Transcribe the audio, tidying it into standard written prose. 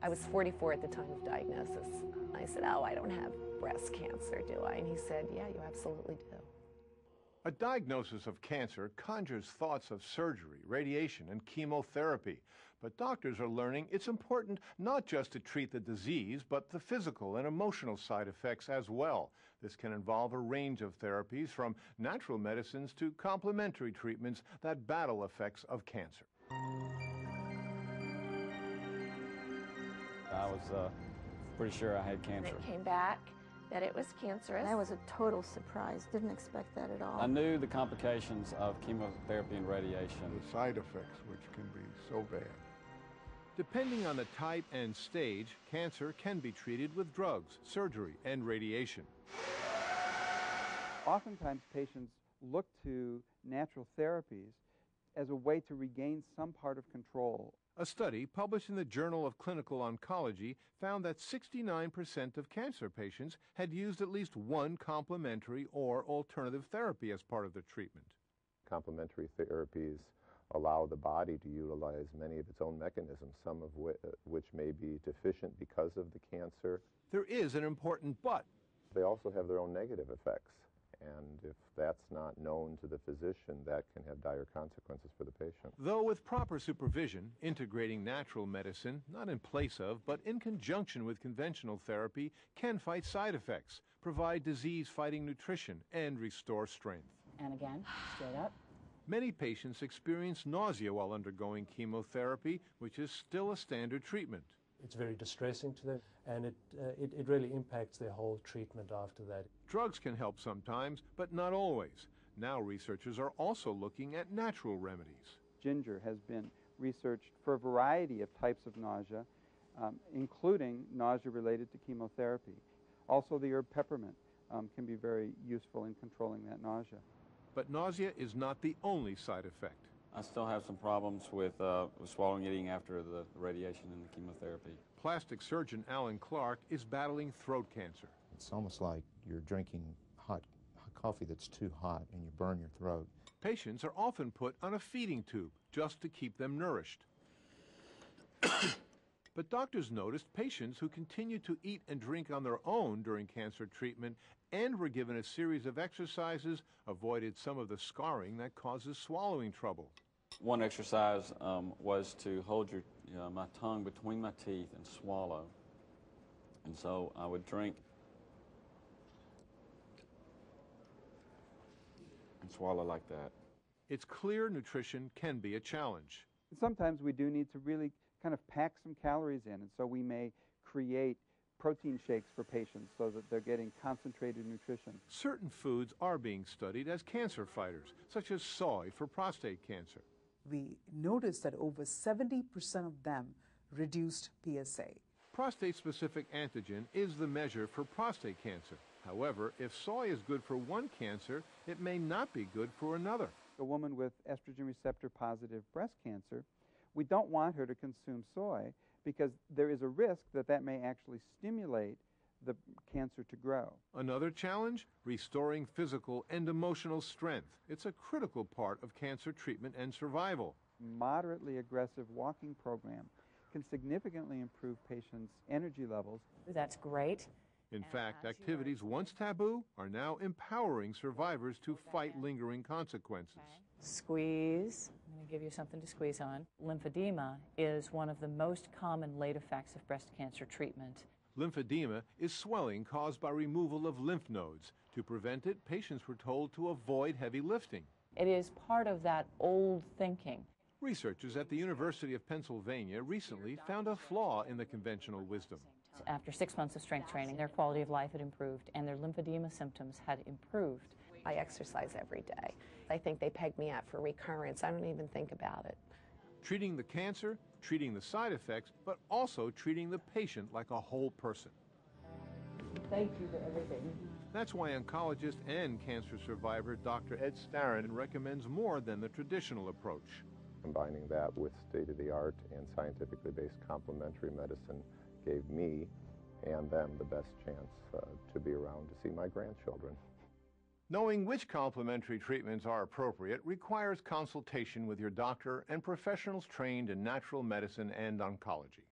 I was 44 at the time of diagnosis. I said, "Oh, I don't have breast cancer, do I?" And he said, "Yeah, you absolutely do." A diagnosis of cancer conjures thoughts of surgery, radiation, and chemotherapy. But doctors are learning it's important not just to treat the disease, but the physical and emotional side effects as well. This can involve a range of therapies, from natural medicines to complementary treatments that battle effects of cancer. I was pretty sure I had cancer. It came back that it was cancerous. That was a total surprise. Didn't expect that at all. I knew the complications of chemotherapy and radiation. The side effects, which can be so bad. Depending on the type and stage, cancer can be treated with drugs, surgery, and radiation. Oftentimes patients look to natural therapies as a way to regain some part of control. A study published in the Journal of Clinical Oncology found that 69% of cancer patients had used at least one complementary or alternative therapy as part of their treatment. Complementary therapies allow the body to utilize many of its own mechanisms, some of which may be deficient because of the cancer. There is an important but. They also have their own negative effects. And if that's not known to the physician, that can have dire consequences for the patient. Though with proper supervision, integrating natural medicine, not in place of, but in conjunction with conventional therapy, can fight side effects, provide disease-fighting nutrition, and restore strength. And again, straight up. Many patients experience nausea while undergoing chemotherapy, which is still a standard treatment. It's very distressing to them, and it really impacts their whole treatment after that. Drugs can help sometimes, but not always. Now researchers are also looking at natural remedies. Ginger has been researched for a variety of types of nausea, including nausea related to chemotherapy. Also, the herb peppermint can be very useful in controlling that nausea. But nausea is not the only side effect. I still have some problems with swallowing, eating after the radiation and the chemotherapy. Plastic surgeon Alan Clark is battling throat cancer. It's almost like you're drinking hot coffee that's too hot and you burn your throat. Patients are often put on a feeding tube just to keep them nourished. But doctors noticed patients who continued to eat and drink on their own during cancer treatment and were given a series of exercises avoided some of the scarring that causes swallowing trouble. One exercise was to hold my tongue between my teeth and swallow. And so I would drink and swallow like that. It's clear nutrition can be a challenge. Sometimes we do need to really kind of pack some calories in, and so we may create protein shakes for patients so that they're getting concentrated nutrition. Certain foods are being studied as cancer fighters, such as soy for prostate cancer. We noticed that over 70% of them reduced PSA. Prostate-specific antigen is the measure for prostate cancer. However, if soy is good for one cancer, it may not be good for another. A woman with estrogen receptor positive breast cancer, we don't want her to consume soy because there is a risk that that may actually stimulate the cancer to grow. Another challenge? Restoring physical and emotional strength. It's a critical part of cancer treatment and survival. Moderately aggressive walking program can significantly improve patients' energy levels. That's great. In fact, activities once taboo are now empowering survivors to fight lingering consequences. Okay. Squeeze. I'm going to give you something to squeeze on. Lymphedema is one of the most common late effects of breast cancer treatment. Lymphedema is swelling caused by removal of lymph nodes. To prevent it, patients were told to avoid heavy lifting. It is part of that old thinking. Researchers at the University of Pennsylvania recently found a flaw in the conventional wisdom. After 6 months of strength training, their quality of life had improved and their lymphedema symptoms had improved. I exercise every day. I think they peg me out for recurrence. I don't even think about it. Treating the cancer, treating the side effects, but also treating the patient like a whole person. Thank you for everything. That's why oncologist and cancer survivor Dr. Ed Starrin recommends more than the traditional approach. Combining that with state-of-the-art and scientifically based complementary medicine gave me and them the best chance to be around to see my grandchildren. Knowing which complementary treatments are appropriate requires consultation with your doctor and professionals trained in natural medicine and oncology.